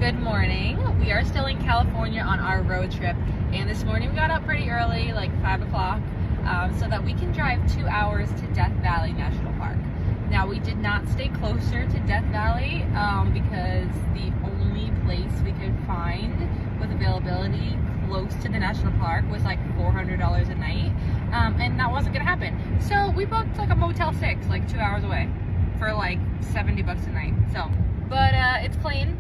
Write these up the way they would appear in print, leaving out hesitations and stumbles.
Good morning. We are still in California on our road trip, and this morning we got up pretty early, like 5 o'clock, so that we can drive 2 hours to Death Valley National Park. Now, we did not stay closer to Death Valley because the only place we could find with availability close to the national park was like $400 a night, and that wasn't gonna happen. So we booked like a Motel 6, like 2 hours away, for like $70 a night. So, but it's clean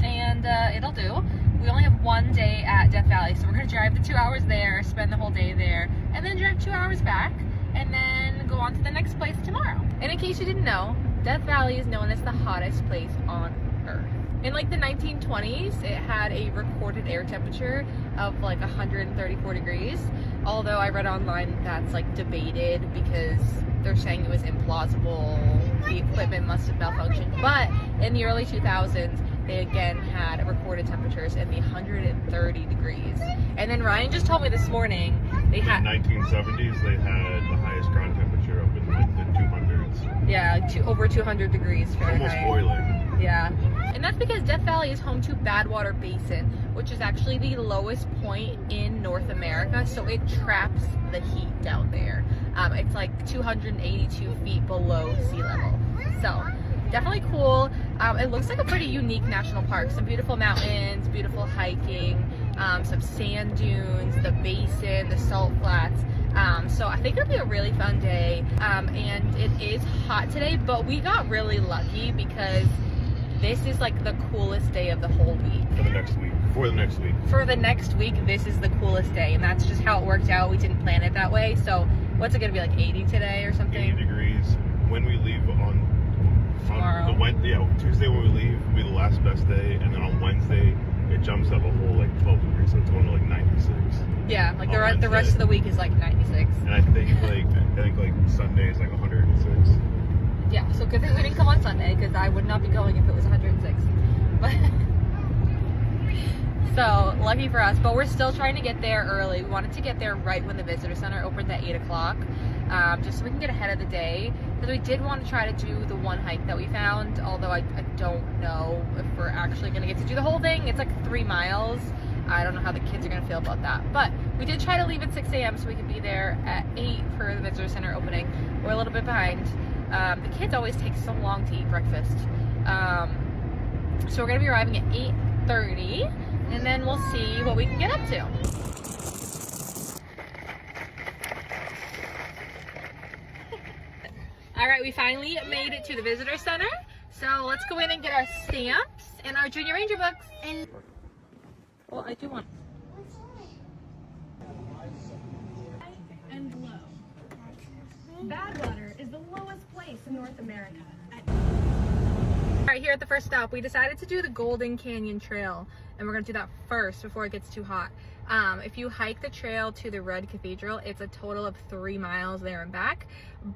and it'll do. We only have one day at Death Valley, so we're gonna drive the 2 hours there, spend the whole day there, and then drive 2 hours back, and then go on to the next place tomorrow. And in case you didn't know, Death Valley is known as the hottest place on Earth. In like the 1920s, it had a recorded air temperature of like 134 degrees. Although I read online that's like debated because they're saying it was implausible, the equipment must have malfunctioned. But in the early 2000s, they again had recorded temperatures in the 130 degrees. And then Ryan just told me this morning they had... In the 1970s, they had the highest ground temperature up in like the 200s. Yeah, over 200 degrees Fahrenheit. Almost boiling. Yeah. And that's because Death Valley is home to Badwater Basin, which is actually the lowest point in North America, so it traps the heat down there. It's like 282 feet below sea level. So definitely cool. It looks like a pretty unique national park. Some beautiful mountains, beautiful hiking, some sand dunes, the basin, the salt flats. So I think it'll be a really fun day. And it is hot today, but we got really lucky because this is like the coolest day of the whole week. For the next week. For the next week, this is the coolest day, and that's just how it worked out. We didn't plan it that way. So what's it gonna be, like 80 today or something? 80 degrees. When we leave Tomorrow. Tuesday when we leave will be the last best day, and then on Wednesday it jumps up a whole like 12 degrees, so it's going to like 96. Yeah, like the rest of the week is like 96. And I think like Sunday is like 106. Yeah, so good thing we didn't come on Sunday, because I would not be going if it was 106. But so lucky for us, but we're still trying to get there early. We wanted to get there right when the visitor center opened at 8 o'clock, just so we can get ahead of the day, because we did want to try to do the one hike that we found, although I don't know if we're actually going to get to do the whole thing. It's like 3 miles. I don't know how the kids are going to feel about that, but we did try to leave at 6 a.m. so we could be there at 8 for the visitor center opening. We're a little bit behind. The kids always take so long to eat breakfast. So we're going to be arriving at 8:30, and then we'll see what we can get up to. All right, we finally made it to the visitor center. So let's go in and get our stamps and our Junior Ranger books. And well, I do want. And low. Badwater is the lowest place in North America. All right, here at the first stop, we decided to do the Golden Canyon Trail, and we're gonna do that first before it gets too hot. If you hike the trail to the Red Cathedral, it's a total of 3 miles there and back,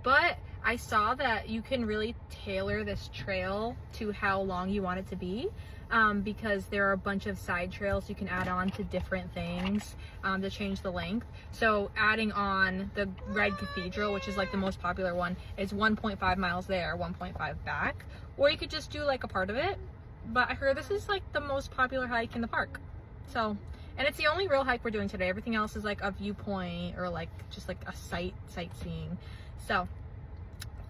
but I saw that you can really tailor this trail to how long you want it to be, because there are a bunch of side trails you can add on to different things to change the length. So adding on the Red Cathedral, which is like the most popular one, is 1.5 miles there, 1.5 back, or you could just do like a part of it. But I heard this is like the most popular hike in the park. So, and it's the only real hike we're doing today. Everything else is like a viewpoint or like just like a sightseeing. So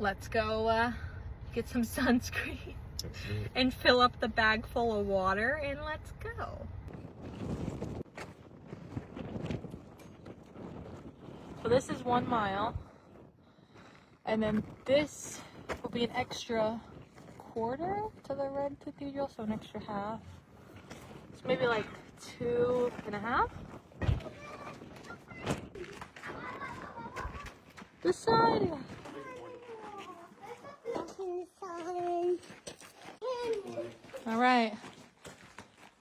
let's go get some sunscreen and fill up the bag full of water, and let's go. So this is 1 mile, and then this will be an extra quarter to the Red Cathedral, so an extra half. So maybe like 2.5. This side. All right,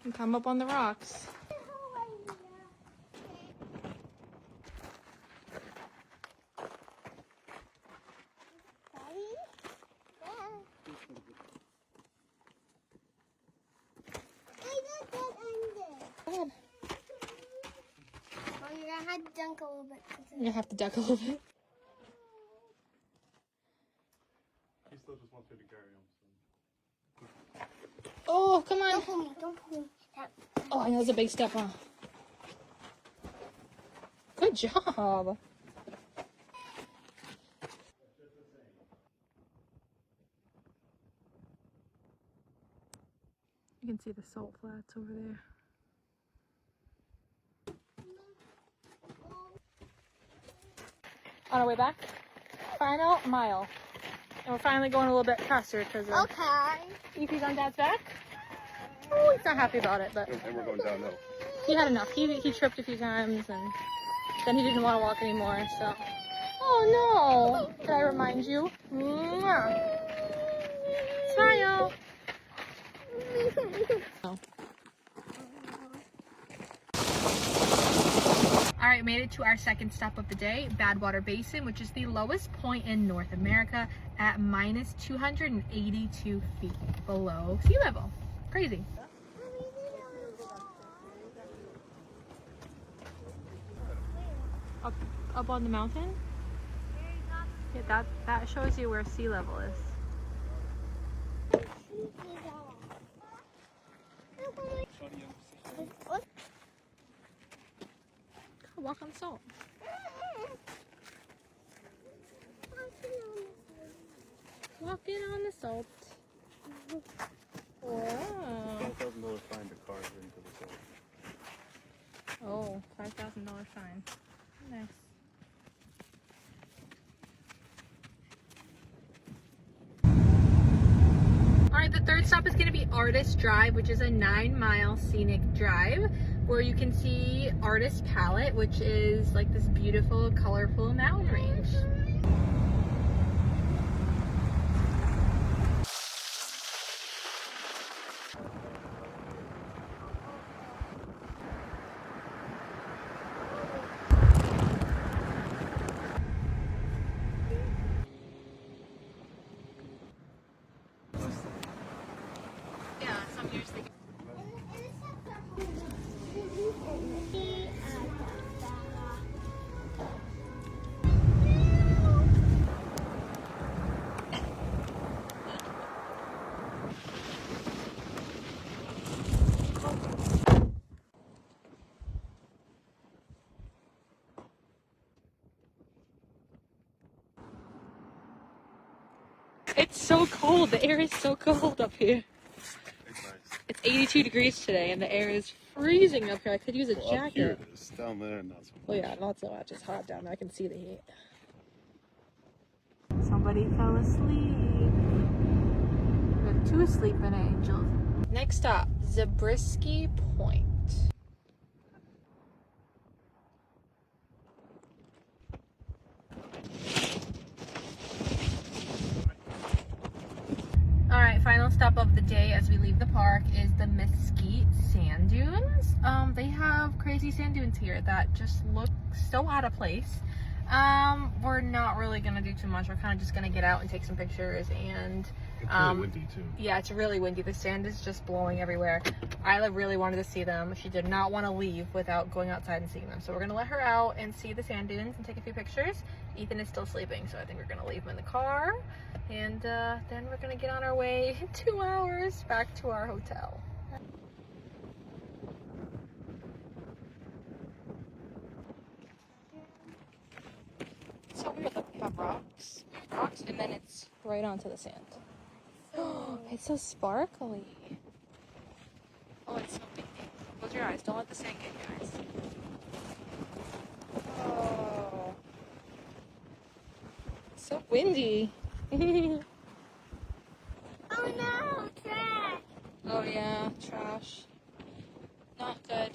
and come up on the rocks. I had to dunk a little bit. You have to duck a little bit. He still just wants me to carry him. So. Oh! Oh, come on. Don't pull me. Don't pull me. Oh, I know it's a big step, huh? Good job. You can see the salt flats over there. On our way back, final mile. And we're finally going a little bit faster because Okay. Etie's on Dad's back. Oh, he's not happy about it, but And we're going downhill. he had enough. He tripped a few times and then he didn't want to walk anymore, so. Oh no! Did I remind you? Mwah. Smile! Oh. Alright, made it to our second stop of the day, Badwater Basin, which is the lowest point in North America at minus 282 feet below sea level. Crazy. Up on the mountain? Yeah, that shows you where sea level is. Go walk on salt. Walking on the salt. Wow. $5,000 fine to carve into the salt. Oh, $5,000 fine. Nice. Alright, the third stop is going to be Artist Drive, which is a 9-mile scenic drive where you can see Artist Palette, which is like this beautiful, colorful mountain range. Yeah, some years they It's so cold. The air is so cold up here. It's nice. It's 82 degrees today and the air is freezing up here. I could use a Well, jacket. up here it is. Down there, not so much. Well, yeah, not so much. It's hot down there. I can see the heat. Somebody fell asleep. We have 2 sleeping angels. Next stop, Zabriskie Point. Alright, final stop of the day as we leave the park is the Mesquite Sand Dunes. They have crazy sand dunes here that just look so out of place. We're not really gonna do too much. We're kind of just gonna get out and take some pictures and It's really windy too. yeah, it's really windy. The sand is just blowing everywhere. Isla really wanted to see them. She did not want to leave without going outside and seeing them. So we're gonna let her out and see the sand dunes and take a few pictures. Ethan is still sleeping, so I think we're gonna leave him in the car. And then we're gonna get on our way in 2 hours back to our hotel. So weird, like we have rocks, and then it's right onto the sand. Oh, it's so sparkly. Oh, it's so windy. Close your eyes. Don't let the sand get in your eyes. Oh, it's so windy. Oh no, trash. Oh yeah, trash. Not good.